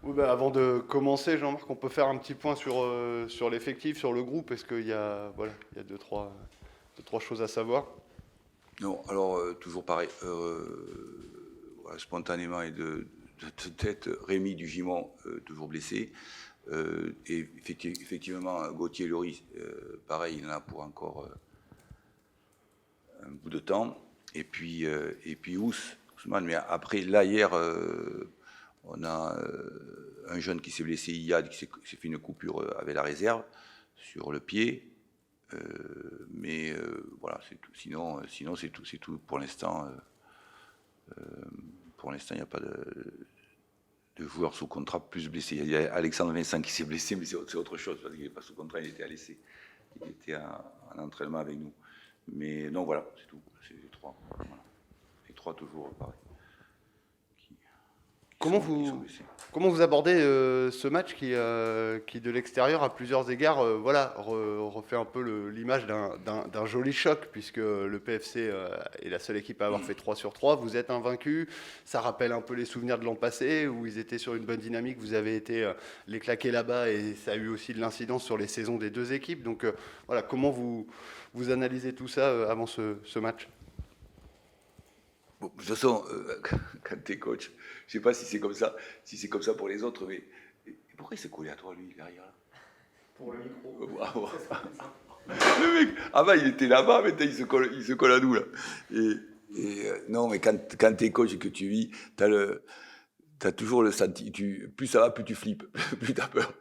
Oui, bah, avant de commencer, Jean-Marc, on peut faire un petit point sur l'effectif, sur le groupe. Est-ce qu'il y a, voilà, il y a deux, trois choses à savoir? Non, alors toujours pareil. Voilà, spontanément et de tête, Rémi Dugimon, toujours blessé. Et effectivement, Gauthier Lloris, pareil, il en a pour encore un bout de temps. Et puis Ousmane. Mais après, là, hier, on a un jeune qui s'est blessé, Iyad, qui s'est fait une coupure avec la réserve sur le pied. Mais voilà, c'est tout. Sinon c'est tout pour l'instant. Pour l'instant, il n'y a pas de joueurs sous contrat plus blessés. Il y a Alexandre Vincent qui s'est blessé, mais c'est autre chose, parce qu'il n'est pas sous contrat, il était à l'essai. Il était en entraînement avec nous. Mais non, voilà, c'est tout. C'est les trois. Voilà. Les trois toujours pareil. Qui, Comment qui sont vous, blessés. comment vous abordez ce match qui, de l'extérieur, à plusieurs égards, voilà, refait un peu l'image d'un joli choc, puisque le PFC est la seule équipe à avoir fait 3 sur 3. Vous êtes invaincu. Ça rappelle un peu les souvenirs de l'an passé, où ils étaient sur une bonne dynamique. Vous avez été les claquer là-bas, et ça a eu aussi de l'incidence sur les saisons des deux équipes. Donc voilà, comment vous analysez tout ça avant ce match? Bon, de toute façon, quand tu es coach, je ne sais pas si c'est comme ça pour les autres, mais pourquoi il s'est collé à toi, lui, derrière là? Pour le micro. Waouh. Le mec, avant il était là-bas, maintenant il se colle à nous là. Non, mais quand t'es coach et que tu vis, t'as toujours le sentiment, plus ça va, plus tu flippes, plus t'as peur.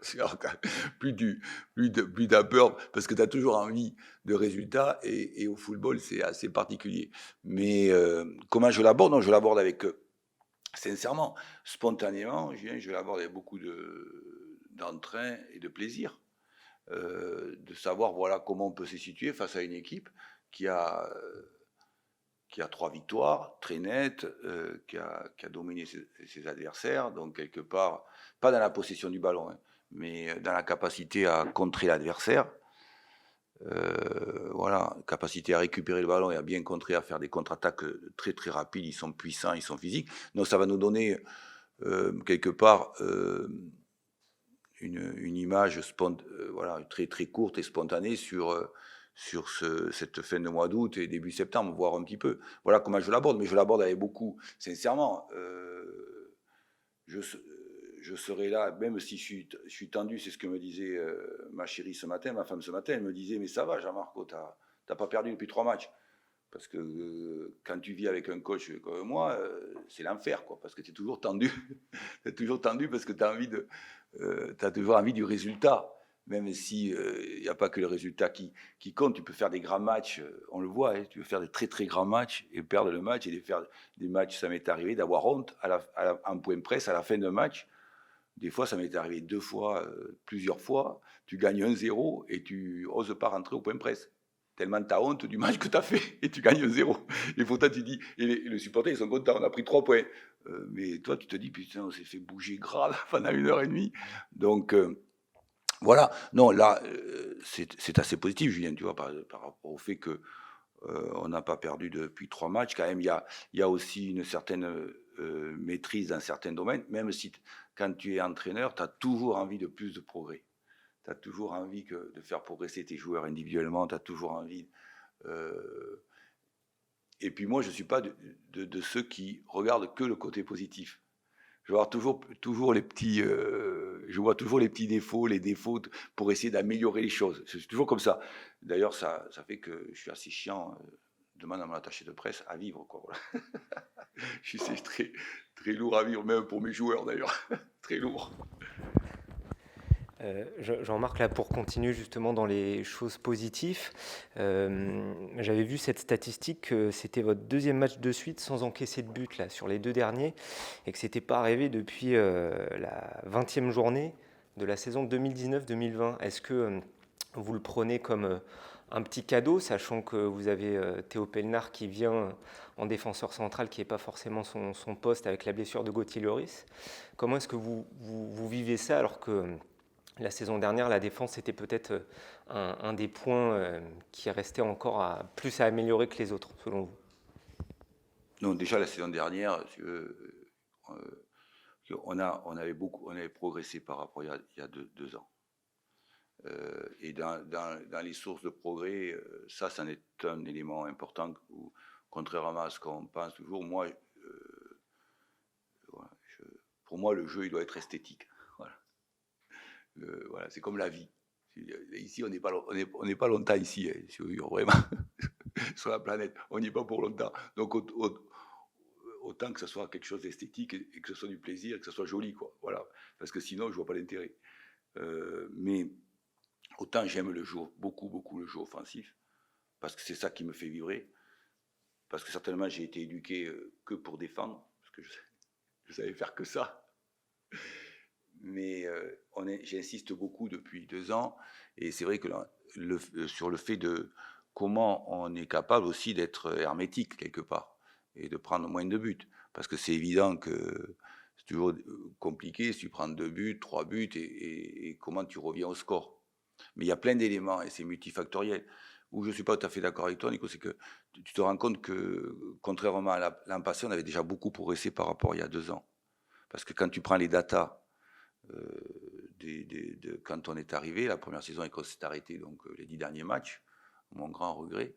Plus t'as peur, parce que t'as toujours envie de résultats, et au football, c'est assez particulier. Mais comment je l'aborde? Non, je l'aborde avec, sincèrement, spontanément, je l'aborde avec beaucoup d'entrain et de plaisir. De savoir voilà comment on peut se situer face à une équipe qui a, euh, qui a 3 victoires très nettes, qui a dominé ses adversaires, donc quelque part, pas dans la possession du ballon, hein, mais dans la capacité à contrer l'adversaire. Voilà, capacité à récupérer le ballon et à bien contrer, à faire des contre-attaques très très rapides. Ils sont puissants, ils sont physiques. Donc ça va nous donner quelque part une image voilà, très, très courte et spontanée sur cette fin de mois d'août et début septembre, voire un petit peu. Voilà comment je l'aborde, mais je l'aborde avec beaucoup, sincèrement. Je, je serai là, même si je suis tendu, c'est ce que me disait ma chérie ce matin, ma femme ce matin, elle me disait, mais ça va Jean-Marco, t'as pas perdu depuis 3 matchs. Parce que quand tu vis avec un coach comme moi, c'est l'enfer, quoi, parce que tu es toujours tendu. Tu es toujours tendu parce que tu as toujours envie du résultat. Même si il n'y a pas que le résultat qui compte, tu peux faire des grands matchs, on le voit, hein, tu peux faire des très très grands matchs et perdre le match, et faire des matchs, ça m'est arrivé d'avoir honte en point presse à la fin d'un match. Des fois, ça m'est arrivé 2 fois, plusieurs fois, tu gagnes 1-0 et tu oses pas rentrer au point presse. Tellement tu as honte du match que tu as fait et tu gagnes 1-0. Et pourtant, tu dis, et les supporters, ils sont contents, on a pris 3 points. Mais toi, tu te dis, putain, on s'est fait bouger grave pendant 1 heure et demie. Donc, voilà. Non, là, c'est assez positif, Julien, tu vois, par rapport au fait que on n'a pas perdu depuis 3 matchs. Quand même, il y a aussi une certaine maîtrise dans certains domaines, même si quand tu es entraîneur, tu as toujours envie de plus de progrès. Tu as toujours envie de faire progresser tes joueurs individuellement, tu as toujours envie. euh, et puis moi, je ne suis pas de ceux qui regardent que le côté positif. Je vois toujours les petits, je vois toujours les petits défauts, les défauts pour essayer d'améliorer les choses. C'est toujours comme ça. D'ailleurs, ça fait que je suis assez chiant, demande à mon attaché de presse, à vivre, quoi. Voilà. Je suis très, très lourd à vivre, même pour mes joueurs d'ailleurs. Très lourd. Jean-Marc, là, pour continuer justement dans les choses positives, j'avais vu cette statistique que c'était votre deuxième match de suite sans encaisser de but là, sur les 2 derniers, et que ce n'était pas arrivé depuis la 20e journée de la saison 2019-2020. Est-ce que vous le prenez comme un petit cadeau, sachant que vous avez Théo Pelnard qui vient en défenseur central, qui n'est pas forcément son poste avec la blessure de Gauthier Lloris? Comment est-ce que vous vivez ça alors que la saison dernière, la défense était peut-être un des points qui restait encore plus à améliorer que les autres, selon vous? Non, déjà la saison dernière, si tu veux, On avait progressé par rapport il y a 2 ans. Et dans les sources de progrès, ça c'en est un élément important où, contrairement à ce qu'on pense toujours, moi, voilà, pour moi, le jeu, il doit être esthétique. Voilà. Voilà, c'est comme la vie. Ici, on n'est pas longtemps ici, hein, si vous voulez, vraiment, sur la planète. On n'y est pas pour longtemps. Donc, autant que ce soit quelque chose d'esthétique et que ce soit du plaisir, et que ce soit joli, quoi. Voilà. Parce que sinon, je vois pas l'intérêt. Mais autant j'aime le jeu, beaucoup le jeu offensif, parce que c'est ça qui me fait vibrer. Parce que certainement, j'ai été éduqué que pour défendre, parce que je savais faire que ça. Mais j'insiste beaucoup depuis 2 ans, et c'est vrai que sur le fait de comment on est capable aussi d'être hermétique quelque part, et de prendre moins de buts. Parce que c'est évident que c'est toujours compliqué si tu prends 2 buts, 3 buts, et comment tu reviens au score. Mais il y a plein d'éléments, et c'est multifactoriel. Où je ne suis pas tout à fait d'accord avec toi, Nico, c'est que tu te rends compte que, contrairement à l'an passé, on avait déjà beaucoup progressé par rapport à il y a 2 ans. Parce que quand tu prends les datas, quand on est arrivé, la première saison et qu'on s'est arrêté, donc les 10 derniers matchs, mon grand regret,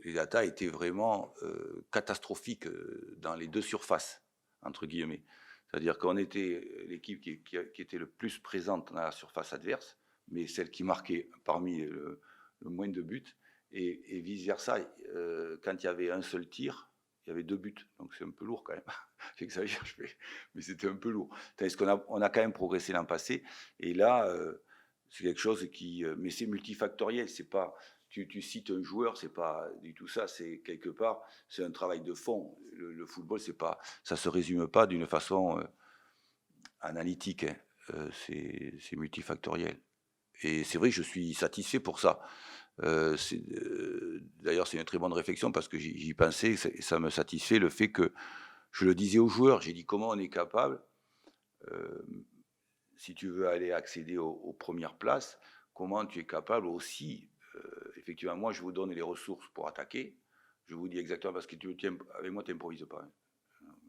les datas étaient vraiment catastrophiques dans les 2 surfaces, entre guillemets. C'est-à-dire qu'on était l'équipe qui était le plus présente dans la surface adverse, mais celle qui marquait parmi le moins de buts, et vice-versa, quand il y avait un seul tir, il y avait 2 buts, donc c'est un peu lourd quand même. J'exagère, mais c'était un peu lourd. Tandis qu'on a quand même progressé l'an passé, et là, c'est quelque chose qui... mais c'est multifactoriel, c'est pas... Tu cites un joueur, c'est pas du tout ça, c'est quelque part, c'est un travail de fond. Le football, c'est pas, ça se résume pas d'une façon analytique, hein. C'est multifactoriel. Et c'est vrai que je suis satisfait pour ça. D'ailleurs, c'est une très bonne réflexion parce que j'y pensais, et ça me satisfait le fait que je le disais aux joueurs, j'ai dit comment on est capable, si tu veux aller accéder aux premières places, comment tu es capable aussi, effectivement, moi je vous donne les ressources pour attaquer, je vous dis exactement, parce que avec moi tu n'improvises pas, hein.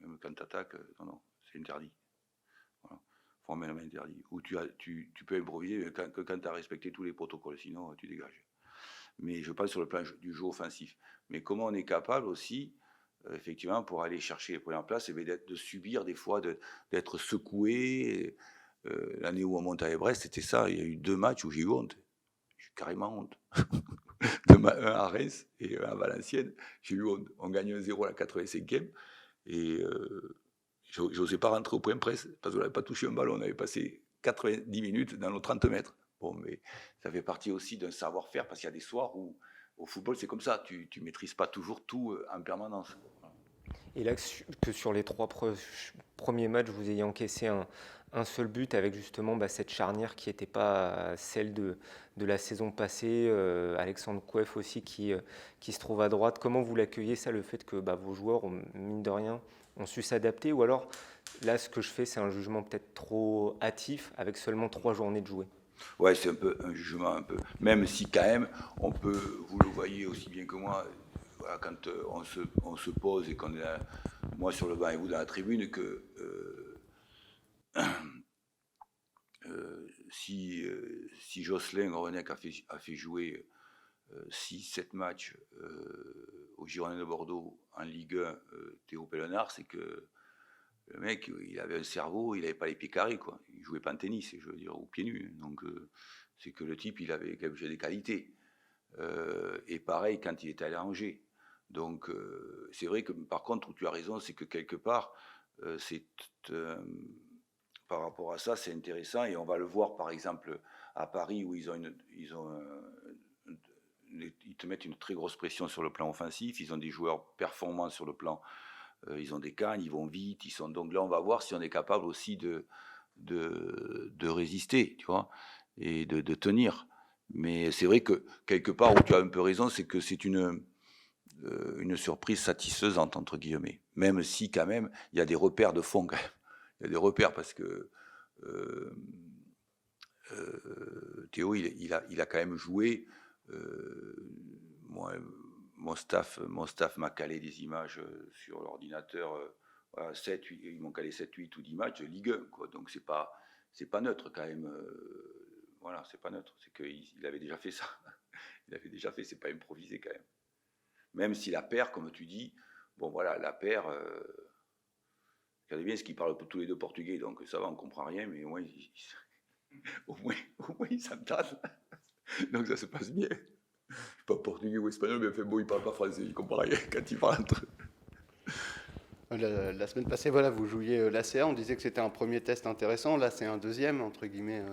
Même quand tu attaques, non, c'est interdit. Voilà. Formellement interdit. Ou tu peux improviser que quand tu as respecté tous les protocoles, sinon tu dégages. Mais je parle sur le plan du jeu offensif. Mais comment on est capable aussi, effectivement, pour aller chercher les premières places, de subir des fois, d'être secoué. L'année où on monte à Brest, c'était ça. Il y a eu 2 matchs où j'ai eu honte. J'ai eu carrément honte. Un à Reims et un à Valenciennes. J'ai eu honte. On gagne 1-0 à la 85e. Et j'osais pas rentrer au point presse parce qu'on n'avait pas touché un ballon. On avait passé 90 minutes dans nos 30 mètres. Bon, mais ça fait partie aussi d'un savoir-faire, parce qu'il y a des soirs où, au football, c'est comme ça, tu ne maîtrises pas toujours tout en permanence. Et là, que sur les 3 premiers matchs, vous ayez encaissé un seul but avec justement cette charnière qui n'était pas celle de la saison passée, Alexandre Kouef aussi qui se trouve à droite. Comment vous l'accueillez, ça, le fait que vos joueurs, mine de rien, ont su s'adapter? Ou alors, là, ce que je fais, c'est un jugement peut-être trop hâtif avec seulement 3 journées de jouer? Ouais, c'est un peu un jugement, un peu. Même si quand même, on peut, vous le voyez aussi bien que moi, voilà, quand on se pose et qu'on est là, moi sur le banc et vous dans la tribune, que si Jocelyn Gorenek a fait jouer 6-7 matchs au Girondins de Bordeaux en Ligue 1, Théo Pellenard, c'est que le mec, il avait un cerveau, il n'avait pas les pieds carrés, quoi. Il jouait pas en tennis, je veux dire, ou pieds nus. Donc, c'est que le type, il avait des qualités. Et pareil quand il était allé à Angers. Donc, c'est vrai que, par contre, où tu as raison, c'est que quelque part, par rapport à ça, c'est intéressant. Et on va le voir, par exemple, à Paris, où ils te mettent une très grosse pression sur le plan offensif. Ils ont des joueurs performants sur le plan... ils ont des cannes, ils vont vite, donc là on va voir si on est capable aussi de résister, tu vois, et de tenir. Mais c'est vrai que quelque part où tu as un peu raison, c'est que c'est une surprise satisfaisante, entre guillemets, même si quand même il y a des repères de fond quand même. Il y a des repères parce que Théo il a quand même joué. Moi, mon staff m'a calé des images sur l'ordinateur voilà, 7, 8, ils m'ont calé 7, 8 ou 10 matchs de Ligue 1, quoi. Donc c'est pas neutre quand même. Voilà, c'est pas neutre. C'est qu'il avait déjà fait ça. Il avait déjà fait, c'est pas improvisé quand même. Même si la paire, comme tu dis, bon voilà, la paire, regardez bien ce qu'ils parlent tous les deux portugais, donc ça va, on comprend rien, mais au moins, au moins ils s'entendent. Donc ça se passe bien. Je suis pas portugais ou espagnol, mais enfin bon, ils parlent pas français, ils comprennent rien quand ils parlent entre eux. La semaine passée, voilà, vous jouiez l'ACA, on disait que c'était un premier test intéressant. Là, c'est un deuxième, entre guillemets,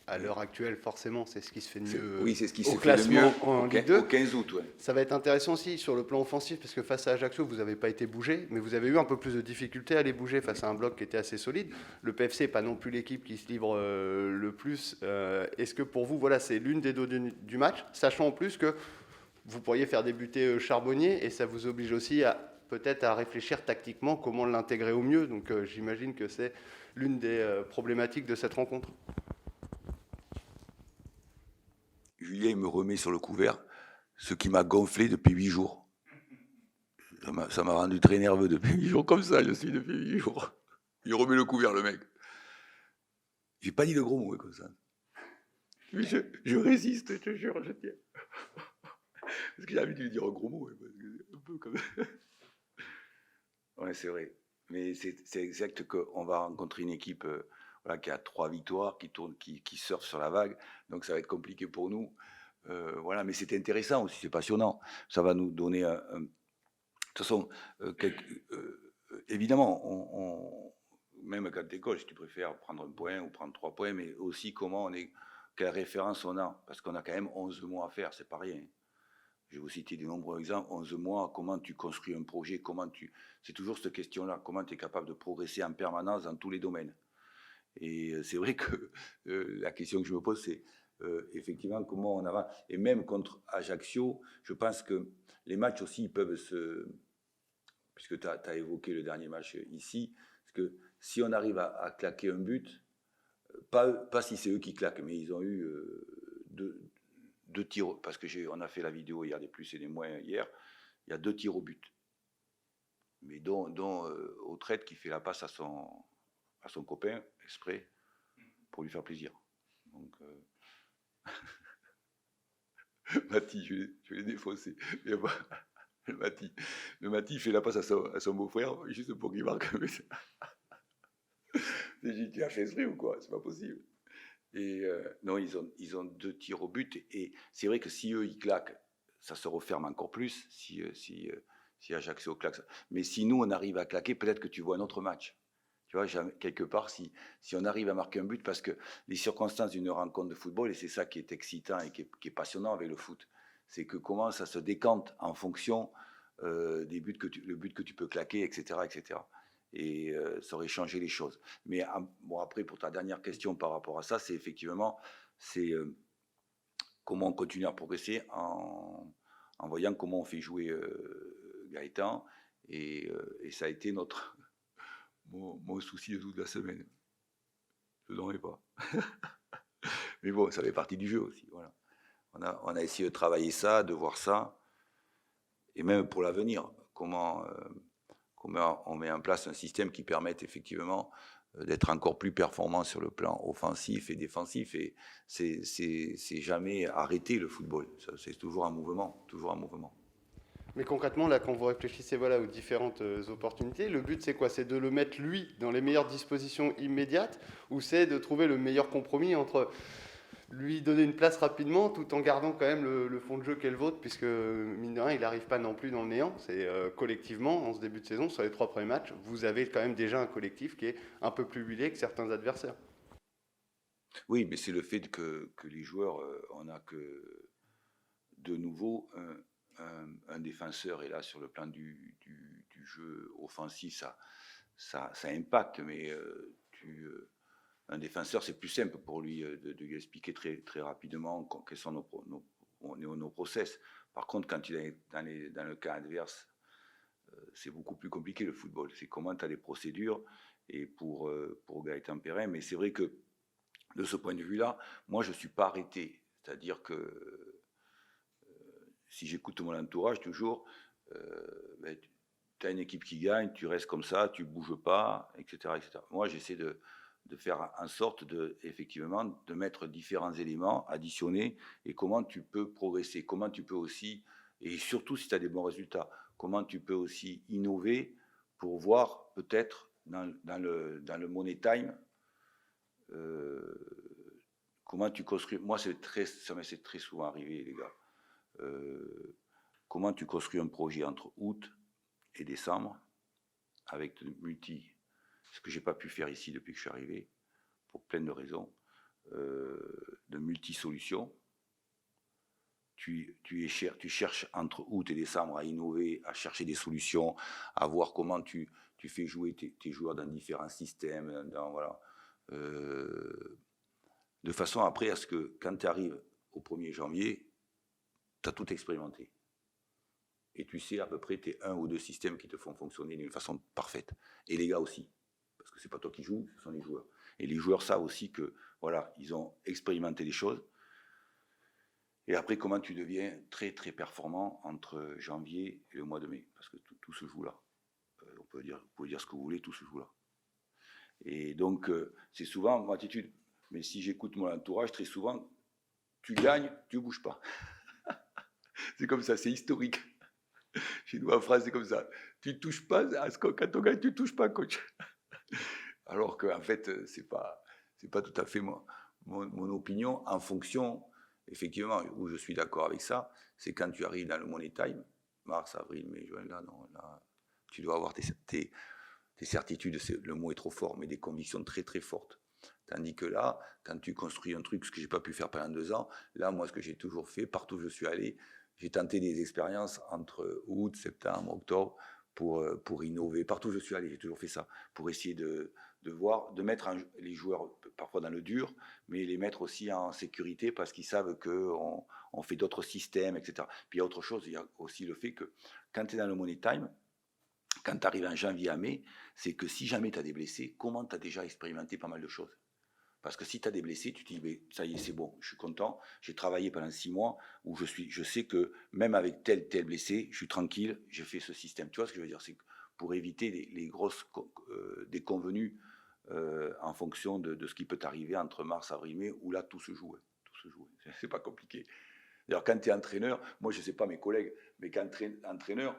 à l'heure actuelle, forcément, c'est ce qui se fait de mieux Oui, c'est ce qui au se fait de mieux classement en Ligue 2. au 15 août. Ouais. Ça va être intéressant aussi sur le plan offensif, parce que face à Ajaccio, vous n'avez pas été bougé, mais vous avez eu un peu plus de difficultés à les bouger face à un bloc qui était assez solide. Le PFC n'est pas non plus l'équipe qui se livre le plus. Est-ce que pour vous, voilà, c'est l'une des deux du match, sachant en plus que vous pourriez faire débuter Charbonnier, et ça vous oblige aussi peut-être à réfléchir tactiquement comment l'intégrer au mieux. Donc j'imagine que c'est l'une des problématiques de cette rencontre. Julien me remet sur le couvert ce qui m'a gonflé depuis 8 jours. Ça m'a rendu très nerveux depuis 8 jours, comme ça je suis depuis 8 jours. Il remet le couvert, le mec. J'ai pas dit de gros mots comme ça. Mais je résiste, je te jure, je tiens. Parce que j'ai envie de lui dire un gros mot. Un peu comme... Ouais, c'est vrai. Mais c'est exact qu'on va rencontrer une équipe voilà, qui a 3 victoires, qui tourne, qui surfe sur la vague. Donc ça va être compliqué pour nous. Voilà, mais c'est intéressant aussi, c'est passionnant. Ça va nous donner de toute façon, évidemment, même quand tu écoles, si tu préfères prendre un point ou prendre 3 points, mais aussi quelle référence on a. Parce qu'on a quand même 11 mois à faire, c'est pas rien. Je vais vous citer de nombreux exemples. 11 mois, comment tu construis un projet, c'est toujours cette question-là, comment tu es capable de progresser en permanence dans tous les domaines. Et c'est vrai que la question que je me pose, c'est effectivement comment on avance. Et même contre Ajaccio, je pense que les matchs aussi, ils peuvent puisque tu as évoqué le dernier match ici, parce que si on arrive à claquer un but, pas si c'est eux qui claquent, mais ils ont eu deux tirs, parce qu'on a fait la vidéo hier des plus et des moins hier, il y a 2 tirs au but, mais dont Autrette qui fait la passe à son copain, exprès, pour lui faire plaisir. Donc, Mati, je l'ai défoncé. Le Mati fait la passe à son beau-frère, juste pour qu'il marque. J'ai dit, tu as fait exprès ou quoi? C'est pas possible. Et non, ils ont 2 tirs au but. Et c'est vrai que si eux, ils claquent, ça se referme encore plus. Si Ajaccio claque. Mais si nous, on arrive à claquer, peut-être que tu vois un autre match. Tu vois, quelque part, si on arrive à marquer un but, parce que les circonstances d'une rencontre de football, et c'est ça qui est excitant et qui est passionnant avec le foot, c'est que comment ça se décante en fonction le but que tu peux claquer, etc., etc. Et ça aurait changé les choses. Mais bon, après, pour ta dernière question par rapport à ça, c'est effectivement, comment on continue à progresser en voyant comment on fait jouer Gaëtan. Et ça a été mon souci de toute la semaine. Je n'en ai pas. Mais bon, ça fait partie du jeu aussi. Voilà. On a essayé de travailler ça, de voir ça. Et même pour l'avenir, comment on met en place un système qui permette effectivement d'être encore plus performant sur le plan offensif et défensif. Et c'est jamais arrêter le football. C'est toujours un mouvement, toujours un mouvement. Mais concrètement, là, quand vous réfléchissez aux différentes opportunités, le but, c'est quoi? C'est de le mettre, lui, dans les meilleures dispositions immédiates, ou c'est de trouver le meilleur compromis entre lui donner une place rapidement, tout en gardant quand même le fond de jeu qu'est le vôtre, puisque, mine de rien, il n'arrive pas non plus dans le néant. C'est collectivement, en ce début de saison, sur les 3 premiers matchs, vous avez quand même déjà un collectif qui est un peu plus huilé que certains adversaires. Oui, mais c'est le fait que les joueurs, on a que de nouveau un défenseur, et là sur le plan du jeu offensif, ça impacte, mais un défenseur, c'est plus simple pour lui de lui expliquer très, très rapidement quels sont nos process. Par contre, quand il est dans le cas adverse, c'est beaucoup plus compliqué le football. C'est comment tu as des procédures, et pour Gaëtan Perrin, mais c'est vrai que de ce point de vue-là, moi je ne suis pas arrêté. C'est-à-dire que si j'écoute mon entourage toujours, tu as une équipe qui gagne, tu restes comme ça, tu bouges pas, etc., etc. Moi, j'essaie de faire en sorte effectivement, de mettre différents éléments additionnés et comment tu peux progresser, comment tu peux aussi, et surtout si tu as des bons résultats, comment tu peux aussi innover pour voir peut-être dans le money time, comment tu construis. Moi, ça m'est très souvent arrivé, les gars. Comment tu construis un projet entre août et décembre avec ce que j'ai pas pu faire ici depuis que je suis arrivé, pour plein de raisons, de multi-solutions. Tu cherches entre août et décembre à innover, à chercher des solutions, à voir comment tu fais jouer tes joueurs dans différents systèmes, voilà. De façon après à ce que quand tu arrives au 1er janvier, tu as tout expérimenté. Et tu sais à peu près tes 1 ou 2 systèmes qui te font fonctionner d'une façon parfaite. Et les gars aussi, parce que c'est pas toi qui joues, ce sont les joueurs. Et les joueurs savent aussi que voilà, ils ont expérimenté des choses. Et après, comment tu deviens très très performant entre janvier et le mois de mai, parce que tout se joue là. Vous pouvez dire ce que vous voulez, tout se joue là. Et donc, c'est souvent mon attitude. Mais si j'écoute mon entourage, très souvent, tu gagnes, tu ne bouges pas. C'est comme ça, c'est historique. Chez nous en France, c'est comme ça. Tu ne touches pas, quand on gagne, tu ne touches pas, coach. Alors qu'en fait, c'est pas tout à fait mon opinion en fonction, effectivement, où je suis d'accord avec ça, c'est quand tu arrives dans le money time, mars, avril, mai, juin, là, tu dois avoir tes certitudes, le mot est trop fort, mais des convictions très très fortes. Tandis que là, quand tu construis un truc, ce que je n'ai pas pu faire pendant 2 ans, là, moi, ce que j'ai toujours fait, partout où je suis allé, j'ai tenté des expériences entre août, septembre, octobre, pour innover. Partout où je suis allé, j'ai toujours fait ça, pour essayer de voir, de mettre les joueurs parfois dans le dur, mais les mettre aussi en sécurité parce qu'ils savent qu'on fait d'autres systèmes, etc. Puis il y a autre chose, il y a aussi le fait que quand tu es dans le money time, quand tu arrives en janvier à mai, c'est que si jamais tu as des blessés, comment tu as déjà expérimenté pas mal de choses? Parce que si tu as des blessés, tu te dis, ça y est, c'est bon, je suis content, j'ai travaillé pendant 6 mois, où je sais que même avec tel blessé, je suis tranquille, j'ai fait ce système. Tu vois ce que je veux dire? C'est pour éviter les grosses déconvenues en fonction de ce qui peut arriver entre mars, avril, mai, où là, tout se joue. C'est pas compliqué. D'ailleurs, quand tu es entraîneur, moi, je ne sais pas mes collègues, mais quand entraîneur,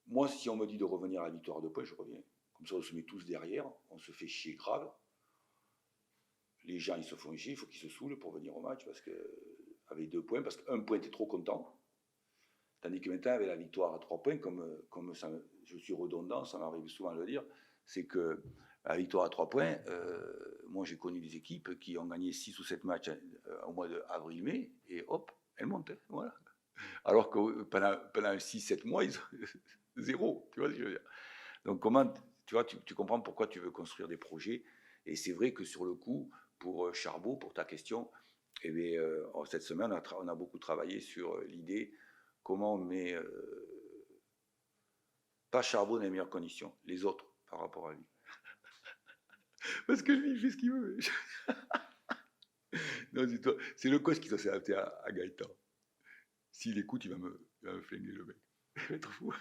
moi, si on me dit de revenir à la victoire de points, je reviens. Comme ça, on se met tous derrière, on se fait chier grave. Les gens, ils se font chier, il faut qu'ils se saoulent pour venir au match, parce avec 2 points, parce qu'un point, tu es trop content. Tandis que maintenant, avec la victoire à 3 points, comme ça, je suis redondant, ça m'arrive souvent de le dire, c'est que la victoire à 3 points, moi, j'ai connu des équipes qui ont gagné 6 ou 7 matchs au mois d'avril-mai, et hop, elles montent. Voilà. Alors que pendant 6-7 mois, ils ont 0. Tu vois ce que je veux dire? Donc, tu vois, tu comprends pourquoi tu veux construire des projets. Et c'est vrai que sur le coup, pour Charbot, pour ta question, eh bien, cette semaine, on a beaucoup travaillé sur l'idée comment on met pas Charbot dans les meilleures conditions, les autres par rapport à lui. Parce que lui, il fait ce qu'il veut. Non, c'est le coach qui doit s'adapter à Gaëtan. S'il écoute, il va me flinguer, le mec. Il va être fou.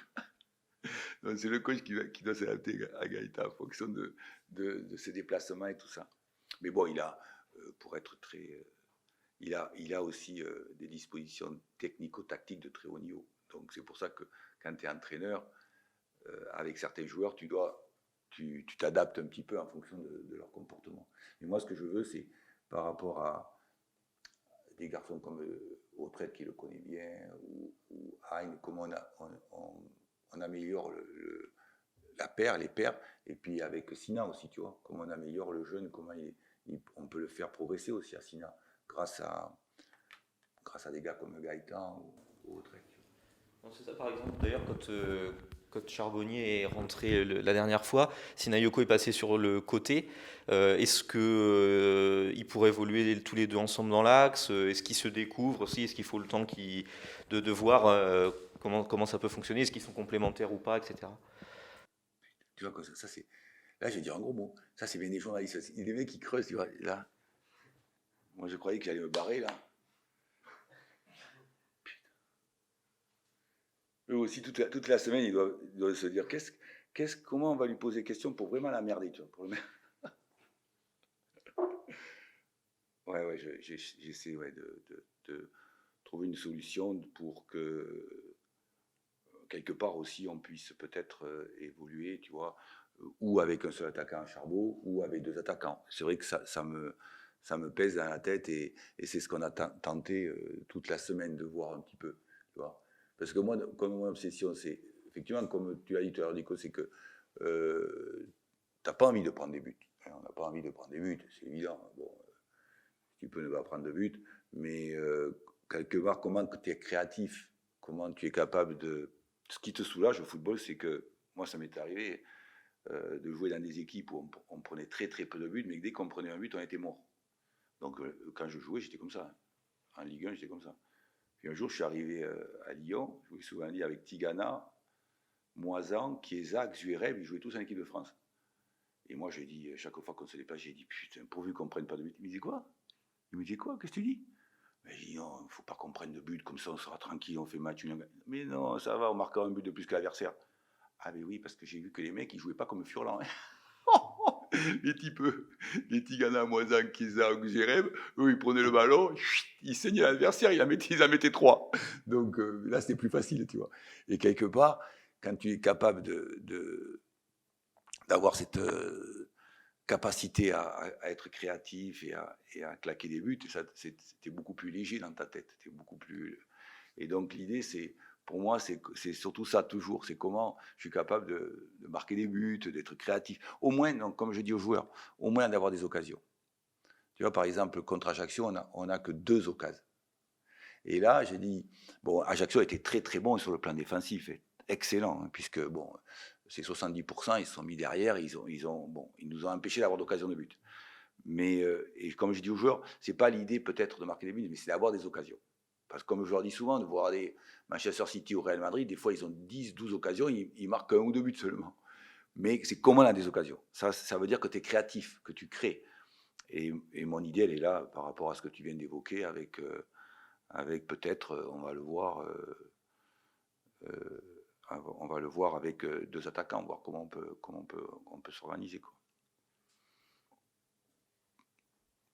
Non, c'est le coach qui doit s'adapter à Gaëtan en fonction de ses déplacements et tout ça. Mais bon, il a, pour être très... il a aussi des dispositions technico-tactiques de très haut niveau. Donc c'est pour ça que quand tu es entraîneur, avec certains joueurs, tu t'adaptes un petit peu en fonction de leur comportement. Mais moi, ce que je veux, c'est par rapport à des garçons comme Autrette qui le connaît bien, ou Hein, comment on améliore la paire, les paires, et puis avec Sina aussi, tu vois, comment on améliore le jeune, comment on peut le faire progresser aussi à Sina, grâce à des gars comme Gaëtan ou Autrette. C'est ça, par exemple, d'ailleurs, quand Charbonnier est rentré la dernière fois, Sina Yoko est passé sur le côté. Est-ce qu'ils pourraient évoluer tous les deux ensemble dans l'axe? Est-ce qu'ils se découvrent aussi? Est-ce qu'il faut le temps de voir comment ça peut fonctionner? Est-ce qu'ils sont complémentaires ou pas, etc. Tu vois, ça c'est... Là, je vais dire un gros mot. Ça, c'est bien des journalistes. Il y a des mecs qui creusent, tu vois. Là, moi, je croyais que j'allais me barrer, là. Eux aussi, toute la semaine, ils doivent se dire comment on va lui poser des questions pour vraiment la merder, tu vois, Ouais, j'essaie de trouver une solution pour que quelque part aussi on puisse peut-être évoluer, tu vois, ou avec un seul attaquant à Charbot, ou avec 2 attaquants. C'est vrai que ça me pèse dans la tête et c'est ce qu'on a tenté toute la semaine de voir un petit peu, tu vois. Parce que moi, comme mon obsession, c'est effectivement, comme tu l'as dit tout à l'heure, Nico, c'est que t'as pas envie de prendre des buts. On n'a pas envie de prendre des buts, c'est évident. Bon, tu peux ne pas prendre de but, mais quelque part, comment tu es créatif, comment tu es capable de... Ce qui te soulage au football, c'est que moi, ça m'est arrivé de jouer dans des équipes où on prenait très très peu de buts, mais dès qu'on prenait un but, on était mort. Donc quand je jouais, j'étais comme ça. En Ligue 1, j'étais comme ça. Puis un jour, je suis arrivé à Lyon, je jouais souvent avec Tigana, Moisan, Chiesa, Xuereb, ils jouaient tous en équipe de France. Et moi, j'ai dit, chaque fois qu'on se déplace, j'ai dit, putain, pourvu qu'on ne prenne pas de but. Il me dit quoi? Il me dit quoi? Qu'est-ce que tu dis? Mais je dis, non, il ne faut pas qu'on prenne de but, comme ça on sera tranquille, on fait match. Mais non, ça va, on marque un but de plus que l'adversaire. Ah, mais oui, parce que j'ai vu que les mecs, ils jouaient pas comme Furlan. Les types, les Tigana, Moisan, Chiesa, Xereb, eux, ils prenaient le ballon, ils saignaient l'adversaire, ils en mettaient 3. Donc là, c'était plus facile, tu vois. Et quelque part, quand tu es capable d'avoir cette capacité à être créatif et à claquer des buts, c'était beaucoup plus léger dans ta tête. Beaucoup plus... Et donc l'idée, pour moi, c'est surtout ça toujours. C'est comment je suis capable de marquer des buts, d'être créatif. Au moins, donc, comme je dis aux joueurs, au moins d'avoir des occasions. Tu vois, par exemple, contre Ajaccio, on n'a que 2 occasions. Et là, j'ai dit, bon, Ajaccio était très très bon sur le plan défensif, excellent, hein, puisque bon, c'est 70%, ils se sont mis derrière, ils nous ont empêché d'avoir d'occasion de but. Mais, et comme je dis aux joueurs, c'est pas l'idée peut-être de marquer des buts, mais c'est d'avoir des occasions. Parce que comme je leur dis souvent, de voir des Manchester City ou Real Madrid, des fois ils ont 10, 12 occasions, ils marquent 1 ou 2 buts seulement. Mais c'est comment on a des occasions. Ça veut dire que tu es créatif, que tu crées. Et mon idée, elle est là par rapport à ce que tu viens d'évoquer avec peut-être, on va le voir avec 2 attaquants, voir comment on peut s'organiser, quoi.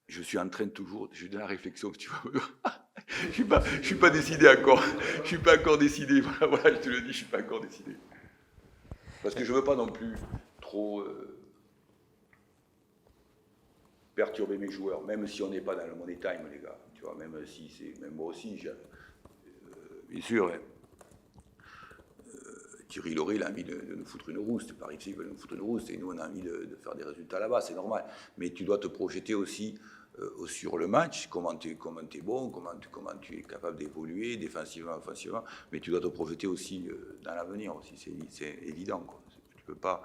Je suis en train de je suis dans la réflexion, tu vois. Je suis pas décidé encore. Je suis pas encore décidé. Voilà, je te le dis, je suis pas encore décidé. Parce que je veux pas non plus trop perturber mes joueurs, même si on n'est pas dans le money time, les gars. Tu vois, même moi aussi, bien sûr. Hein. Thierry Lauré, il a envie de nous foutre une rousse. Paris FC veut nous foutre une rousse. Et nous, on a envie de faire des résultats là-bas. C'est normal. Mais tu dois te projeter aussi sur le match, comment tu es bon, comment tu es capable d'évoluer défensivement, offensivement, mais tu dois te projeter aussi dans l'avenir aussi, c'est évident, quoi. Tu peux pas,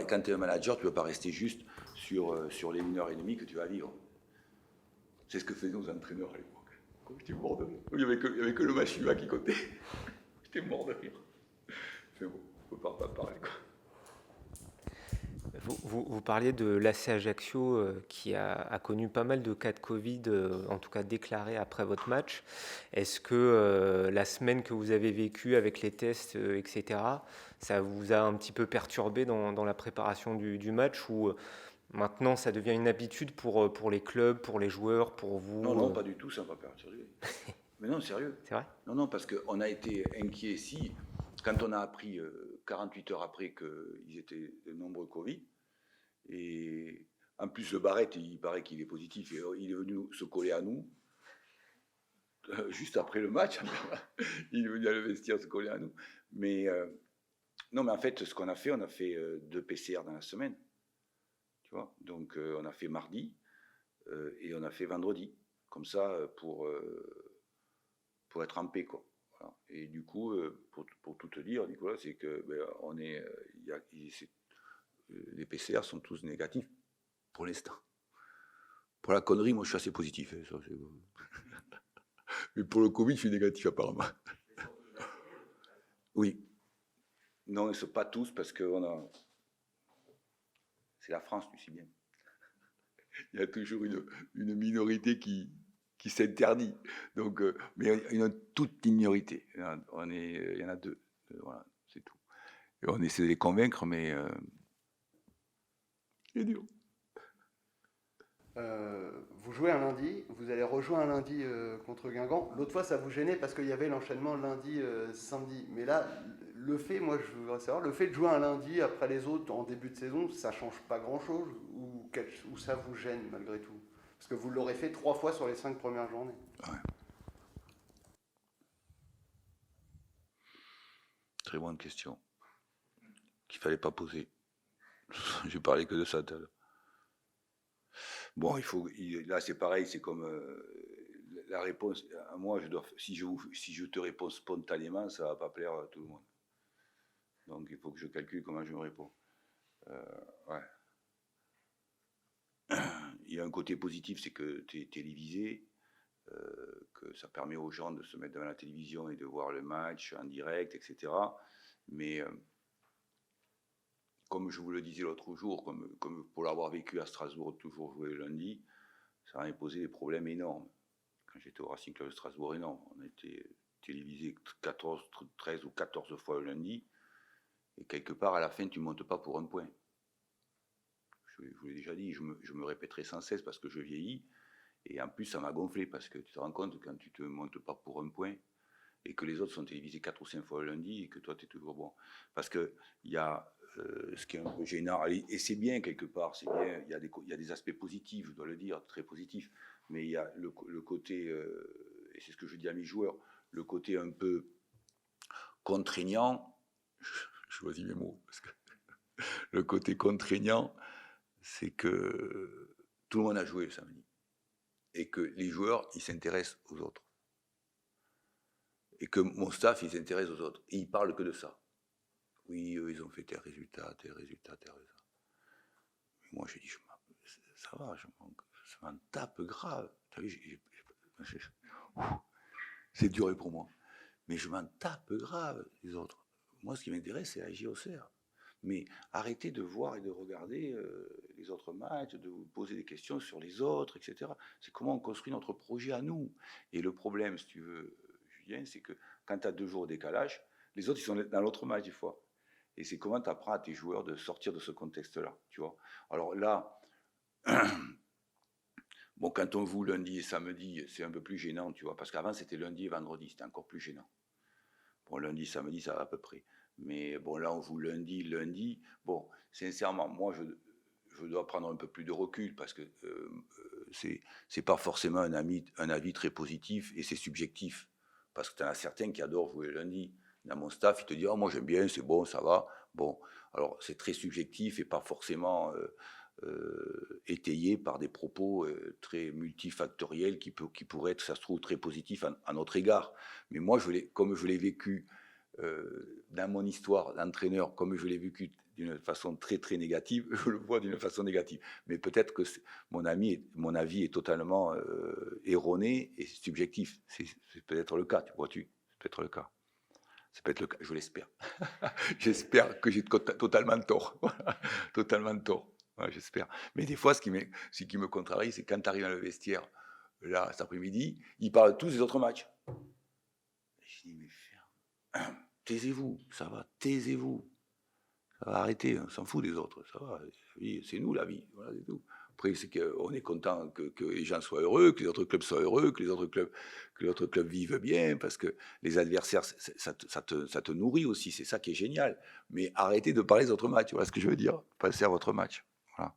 quand tu es un manager, tu ne peux pas rester juste sur les 1 heure et demie que tu vas vivre. C'est ce que faisaient nos entraîneurs à l'époque. J'étais mort de rire. Il n'y avait que le match suivant qui comptait. J'étais mort de rire. Mais bon, il ne faut pas parler, quoi. Vous parliez de l'AC Ajaccio qui a connu pas mal de cas de Covid, en tout cas déclarés après votre match. Est-ce que la semaine que vous avez vécue avec les tests, etc., ça vous a un petit peu perturbé dans la préparation du match ou maintenant ça devient une habitude pour les clubs, pour les joueurs, pour vous? Non, pas du tout, ça ne m'a pas perturbé. Mais non, sérieux. C'est vrai? Non, parce qu'on a été inquiets quand on a appris 48 heures après qu'ils étaient de nombreux Covid. Et en plus, le Barrette, il paraît qu'il est positif. Et il est venu se coller à nous juste après le match. Il est venu à le vestiaire se coller à nous. Mais non, mais en fait, ce qu'on a fait, on a fait 2 PCR dans la semaine. Tu vois. Donc, on a fait mardi et on a fait vendredi. Comme ça, pour être en paix, quoi. Voilà. Et du coup, pour tout te dire, Nicolas, c'est que les PCR sont tous négatifs pour l'instant. Pour la connerie, moi je suis assez positif. Ça, mais pour le Covid, je suis négatif apparemment. Oui. Non, ils ne sont pas tous parce que c'est la France, tu sais bien. Il y a toujours une minorité qui s'interdit. Donc, mais il y a une toute minorité. Il y en a 2. Voilà, c'est tout. Et on essaie de les convaincre, mais c'est dur. Vous jouez un lundi, vous allez rejouer un lundi contre Guingamp. L'autre fois, ça vous gênait parce qu'il y avait l'enchaînement lundi-samedi. Mais là, moi je voudrais savoir, le fait de jouer un lundi après les autres en début de saison, ça change pas grand-chose ou ça vous gêne malgré tout? Parce que vous l'aurez fait 3 fois sur les 5 premières journées. Ouais. Très bonne question. Qu'il fallait pas poser. J'ai parlé que de ça tout à l'heure. Bon, là c'est pareil, c'est comme la réponse. À moi, si je te réponds spontanément, ça va pas plaire à tout le monde. Donc il faut que je calcule comment je me réponds. Ouais. Il y a un côté positif, c'est que tu es télévisé, que ça permet aux gens de se mettre devant la télévision et de voir le match en direct, etc. Mais comme je vous le disais l'autre jour, comme pour l'avoir vécu à Strasbourg, toujours jouer le lundi, ça m'a posé des problèmes énormes. Quand j'étais au Racing Club de Strasbourg, énorme. On a été télévisé 13 ou 14 fois le lundi, et quelque part, à la fin, tu ne montes pas pour un point. Je vous l'ai déjà dit, je me répéterai sans cesse parce que je vieillis, et en plus, ça m'a gonflé, parce que tu te rends compte, quand tu ne te montes pas pour un point, et que les autres sont télévisés 4 ou 5 fois le lundi, et que toi, tu es toujours bon. Parce qu'il y a ce qui est un peu gênant, et c'est bien quelque part, c'est bien, il y a des aspects positifs, je dois le dire, très positifs, mais il y a le côté, et c'est ce que je dis à mes joueurs, le côté un peu contraignant, je choisis mes mots, parce que le côté contraignant, c'est que tout le monde a joué le samedi, et que les joueurs, ils s'intéressent aux autres. Et que mon staff, il s'intéresse aux autres. Et ils parlent que de ça. Oui, eux, ils ont fait tes résultats. Mais moi, j'ai dit, ça va, ça m'en tape grave. T'as vu, c'est dur pour moi. Mais je m'en tape grave, les autres. Moi, ce qui m'intéresse, c'est la JOCR. Mais arrêtez de voir et de regarder les autres matchs, de vous poser des questions sur les autres, etc. C'est comment on construit notre projet à nous. Et le problème, si tu veux, Julien, c'est que quand tu as 2 jours de décalage, les autres, ils sont dans l'autre match des fois. Et c'est comment tu apprends à tes joueurs de sortir de ce contexte-là, tu vois. Alors là, bon, quand on joue lundi et samedi, c'est un peu plus gênant, tu vois, parce qu'avant, c'était lundi et vendredi, c'était encore plus gênant. Bon, lundi, samedi, ça va à peu près. Mais bon, là, on joue lundi. Bon, sincèrement, moi, je dois prendre un peu plus de recul parce que c'est pas forcément un avis très positif et c'est subjectif. Parce que tu en as certains qui adorent jouer lundi. Dans mon staff, il te dit, oh, moi j'aime bien, c'est bon, ça va. Bon, alors c'est très subjectif et pas forcément étayé par des propos très multifactoriels qui pourraient être, ça se trouve, très positifs à notre égard. Mais moi, comme je l'ai vécu dans mon histoire d'entraîneur, comme je l'ai vécu d'une façon très très négative, je le vois d'une façon négative. Mais peut-être que mon avis est totalement erroné et subjectif. C'est peut-être le cas, vois-tu. C'est peut-être le cas. C'est peut-être le cas, je l'espère. J'espère que j'ai totalement tort. Totalement tort. Ouais, j'espère. Mais des fois, ce qui me contrarie, c'est quand tu arrives dans le vestiaire, là, cet après-midi, ils parlent tous des autres matchs. Je dis, mais taisez-vous, ça va, taisez-vous. Ça va arrêter, on s'en fout des autres, ça va. C'est nous la vie, voilà, c'est tout. Après, c'est qu'on est content que les gens soient heureux, que les autres clubs soient heureux, que les autres clubs vivent bien, parce que les adversaires, ça te nourrit aussi, c'est ça qui est génial. Mais arrêtez de parler des autres matchs, voilà ce que je veux dire. Passez à votre match. Voilà.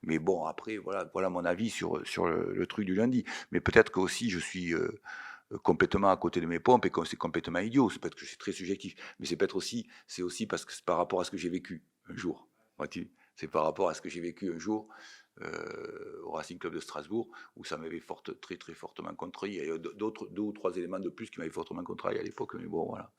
Mais bon, après, voilà mon avis sur le truc du lundi. Mais peut-être que aussi je suis complètement à côté de mes pompes et que c'est complètement idiot. C'est peut-être que c'est très subjectif. Mais c'est aussi parce que c'est par rapport à ce que j'ai vécu un jour. Vois-tu ? C'est par rapport à ce que j'ai vécu un jour au Racing Club de Strasbourg, où ça m'avait très très fortement contrarié. Il y a 2 ou 3 éléments de plus qui m'avaient fortement contrarié à l'époque, mais bon, voilà.